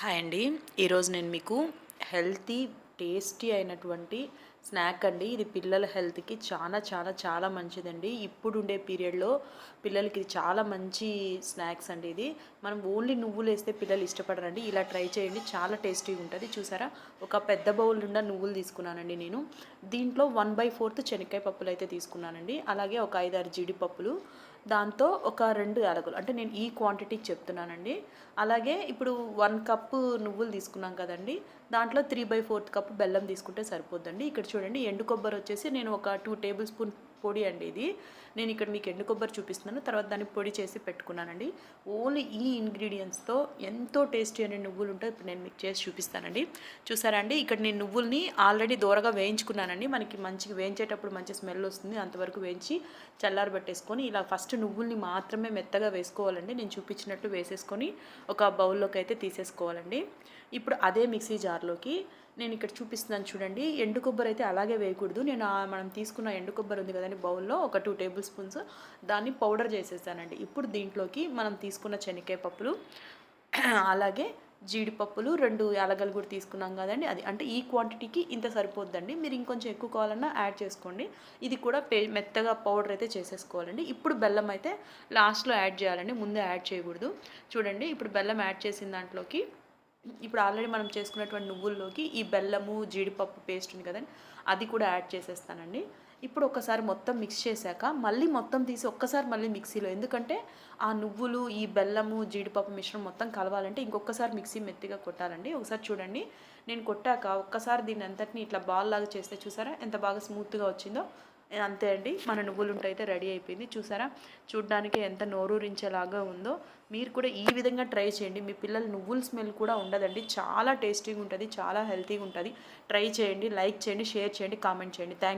Hi అండి. ఈరోజు నేను మీకు హెల్తీ, టేస్టీ అయినటువంటి స్నాక్ అండి. ఇది పిల్లల హెల్త్‌కి చాలా చాలా చాలా మంచిదండి. ఇప్పుడుండే పీరియడ్‌లో పిల్లలకి ఇది చాలా మంచి స్నాక్స్ అండి ఇది. మనం ఓన్లీ నువ్వులేస్తే పిల్లలు ఇష్టపడరండి. ఇలా ట్రై చేయండి. చాలా టేస్టీగా ఉంటది. చూసారా? ఒక పెద్ద బౌల్ నిండా నువ్వులు తీసుకున్నానండి నేను. దీంట్లో 1/4 శనక్కాయ పప్పులైతే తీసుకున్నానండి. అలాగే ఒక 5, 6 జీడిపప్పులు, దాంతో ఒక 2 యాలకులు, అంటే నేను ఈ క్వాంటిటీకి చెప్తున్నానండి. అలాగే ఇప్పుడు 1 కప్పు నువ్వులు తీసుకున్నాం కదండీ! దాంట్లో 3/4 కప్పు బెల్లం తీసుకుంటే సరిపోద్దండి. ఇక్కడ చూడండి, ఎండు కొబ్బరి వచ్చేసి నేను ఒక 2 టేబుల్ స్పూన్ పొడి అండి ఇది. నేను ఇక్కడ మీకు ఎండు కొబ్బరి చూపిస్తున్నాను. తర్వాత దాన్ని పొడి చేసి పెట్టుకున్నానండి. ఓన్లీ ఈ ఇంగ్రీడియెంట్స్‌తో ఎంతో టేస్టీ అనే నువ్వులు ఉంటాయి. ఇప్పుడు నేను మీకు చేసి చూపిస్తానండి. చూసారా అండి? ఇక్కడ నేను నువ్వుల్ని ఆల్రెడీ దోరగా వేయించుకున్నానండి. మనకి మంచిగా వేయించేటప్పుడు మంచి స్మెల్ వస్తుంది. అంతవరకు వేయించి చల్లారబెట్టేసుకొని, ఇలా ఫస్ట్ నువ్వుల్ని మాత్రమే మెత్తగా వేసుకోవాలండి. నేను చూపించినట్టు వేసేసుకొని ఒక బౌల్లోకి అయితే తీసేసుకోవాలండి. ఇప్పుడు అదే మిక్సీ జార్లోకి నేను ఇక్కడ చూపిస్తున్నాను చూడండి, ఎండు కొబ్బరి అయితే అలాగే వేయకూడదు. నేను మనం తీసుకున్న ఎండు కొబ్బరి ఉంది కదండి బౌల్లో, ఒక 2 టేబుల్ స్పూన్స్ దాన్ని పౌడర్ చేసేసానండి. ఇప్పుడు దీంట్లోకి మనం తీసుకున్న శనక్కాయ పప్పులు, అలాగే జీడిపప్పులు, 2 యాలకులు కూడా తీసుకున్నాం కదండి, అది అంటే ఈ క్వాంటిటీకి ఇంత సరిపోద్దండి. మీరు ఇంకొంచెం ఎక్కువ కావాలన్నా యాడ్ చేసుకోండి. ఇది కూడా మెత్తగా పౌడర్ అయితే చేసేసుకోవాలండి. ఇప్పుడు బెల్లం అయితే లాస్ట్లో యాడ్ చేయాలండి, ముందే యాడ్ చేయకూడదు. చూడండి, ఇప్పుడు బెల్లం యాడ్ చేసిన దాంట్లోకి ఇప్పుడు ఆల్రెడీ మనం చేసుకున్నటువంటి నువ్వుల్లోకి ఈ బెల్లము, జీడిపప్పు పేస్ట్ ఉంది కదండి, అది కూడా యాడ్ చేసేస్తానండి. ఇప్పుడు ఒకసారి మొత్తం మిక్స్ చేశాక మళ్ళీ మొత్తం తీసి ఒక్కసారి మళ్ళీ మిక్సీలో, ఎందుకంటే ఆ నువ్వులు, ఈ బెల్లము, జీడిపప్పు మిశ్రమం మొత్తం కలవాలంటే ఇంకొకసారి మిక్సీ మెత్తిగా కొట్టాలండి. ఒకసారి చూడండి, నేను కొట్టాక ఒక్కసారి దీన్ని అంతటిని ఇట్లా బాల్ లాగా చేస్తే చూసారా ఎంత బాగా స్మూత్గా వచ్చిందో. అంతే అండి, మన నువ్వులుంట అయితే రెడీ అయిపోయింది. చూసారా, చూడ్డానికి ఎంత నోరూరించేలాగా ఉందో. మీరు కూడా ఈ విధంగా ట్రై చేయండి. మీ పిల్లలు నువ్వుల స్మెల్ కూడా ఉండదండి. చాలా టేస్టీగా ఉంటుంది, చాలా హెల్తీగా ఉంటుంది. ట్రై చేయండి, లైక్ చేయండి, షేర్ చేయండి, కామెంట్ చేయండి. థ్యాంక్